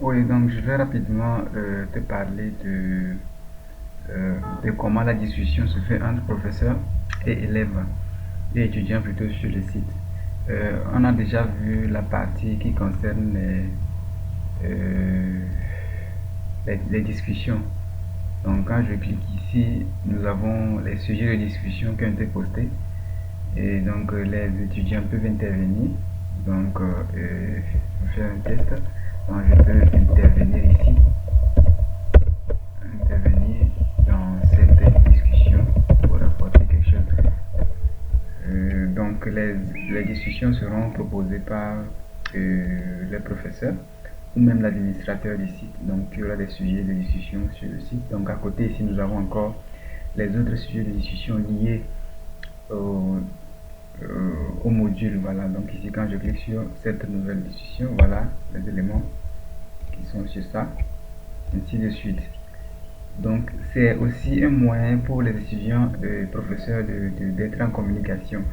Oui, donc je vais rapidement te parler de comment la discussion se fait entre professeurs et élèves et étudiants plutôt sur le site. On a déjà vu la partie qui concerne euh, les discussions. Donc quand je clique ici, nous avons les sujets de discussion qui ont été postés et donc les étudiants peuvent intervenir. Donc je vais faire un test. Donc je peux intervenir ici, intervenir dans cette discussion pour apporter quelque chose. Donc les discussions seront proposées par le professeur ou même l'administrateur du site. Donc il y aura des sujets de discussion sur le site. Donc à côté ici nous avons encore les autres sujets de discussion liés au, au module. Voilà, donc ici quand je clique sur cette nouvelle discussion, voilà les éléments qui sont sur ça, ainsi de suite. Donc c'est aussi un moyen pour les étudiants et professeurs d'être en communication.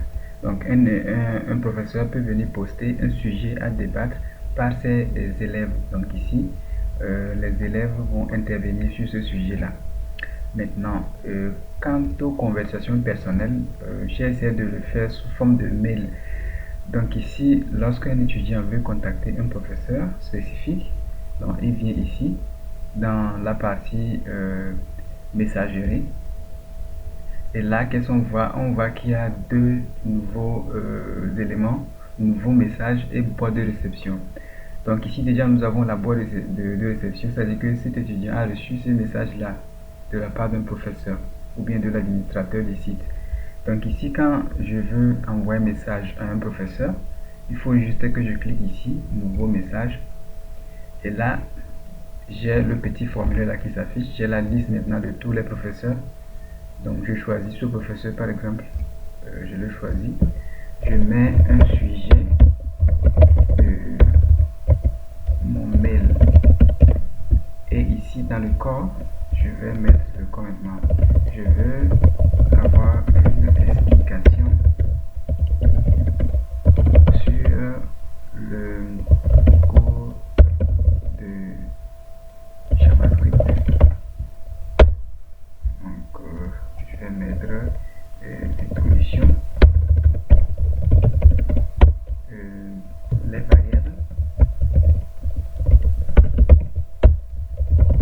Donc un professeur peut venir poster un sujet à débattre par ses élèves. Donc ici, les élèves vont intervenir sur ce sujet-là. Maintenant, quant aux conversations personnelles, j'ai essayé de le faire sous forme de mail. Donc ici, lorsqu'un étudiant veut contacter un professeur spécifique, donc il vient ici dans la partie messagerie. Et là, qu'est-ce qu'on voit? On voit qu'il y a deux nouveaux éléments, nouveaux messages et boîte de réception. Donc ici déjà nous avons la boîte de réception, c'est-à-dire que cet étudiant a reçu ce message-là de la part d'un professeur ou bien de l'administrateur du site. Donc ici quand je veux envoyer un message à un professeur, il faut juste que je clique ici, nouveau message. Et là, j'ai le petit formulaire là qui s'affiche. J'ai la liste maintenant de tous les professeurs. Donc je choisis ce professeur par exemple. Je le choisis. Je mets un sujet de mon mail. Et ici dans le corps, je vais mettre le corps maintenant. Je veux avoir une explication sur le cours de JavaScript. Donc je vais mettre introduction, les variables,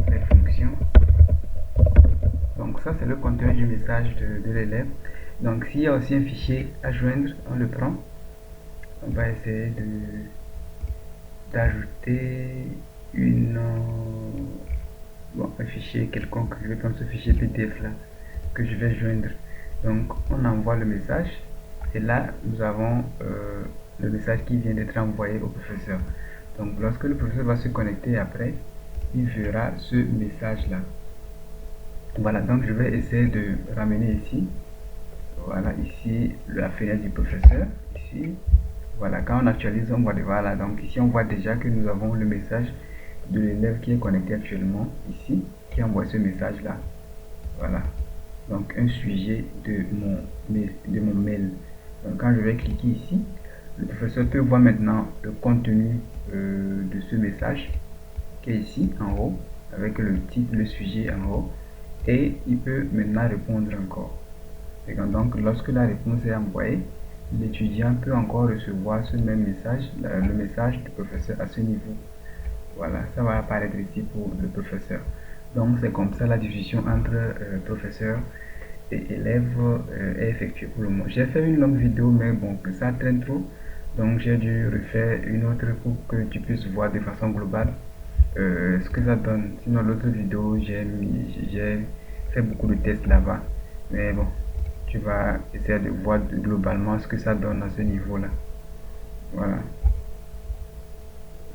les fonctions. Donc ça c'est le contenu du message de l'élève. Donc s'il y a aussi un fichier à joindre, on le prend. On va essayer d'ajouter un fichier quelconque. Je vais prendre ce fichier PDF là que je vais joindre. Donc on envoie le message et là nous avons le message qui vient d'être envoyé au professeur. Donc lorsque le professeur va se connecter après, il verra ce message là. Voilà, donc je vais essayer de ramener ici. Voilà, ici la fenêtre du professeur. Ici, voilà, quand on actualise, on voit, voilà, donc ici on voit déjà que nous avons le message de l'élève qui est connecté actuellement ici, qui envoie ce message là. Voilà, donc un sujet de mon mail. Donc quand je vais cliquer ici, le professeur peut voir maintenant le contenu de ce message qui est ici en haut, avec le titre, le sujet en haut, et il peut maintenant répondre encore. Et donc lorsque la réponse est envoyée, l'étudiant peut encore recevoir ce même message, le message du professeur à ce niveau. Voilà, ça va apparaître ici pour le professeur. Donc c'est comme ça la discussion entre professeur et élève est effectuée pour le moment. J'ai fait une longue vidéo, mais bon, ça traîne trop. Donc j'ai dû refaire une autre pour que tu puisses voir de façon globale ce que ça donne. Sinon l'autre vidéo, j'ai fait beaucoup de tests là-bas. Mais bon, tu vas essayer de voir globalement ce que ça donne à ce niveau-là. Voilà.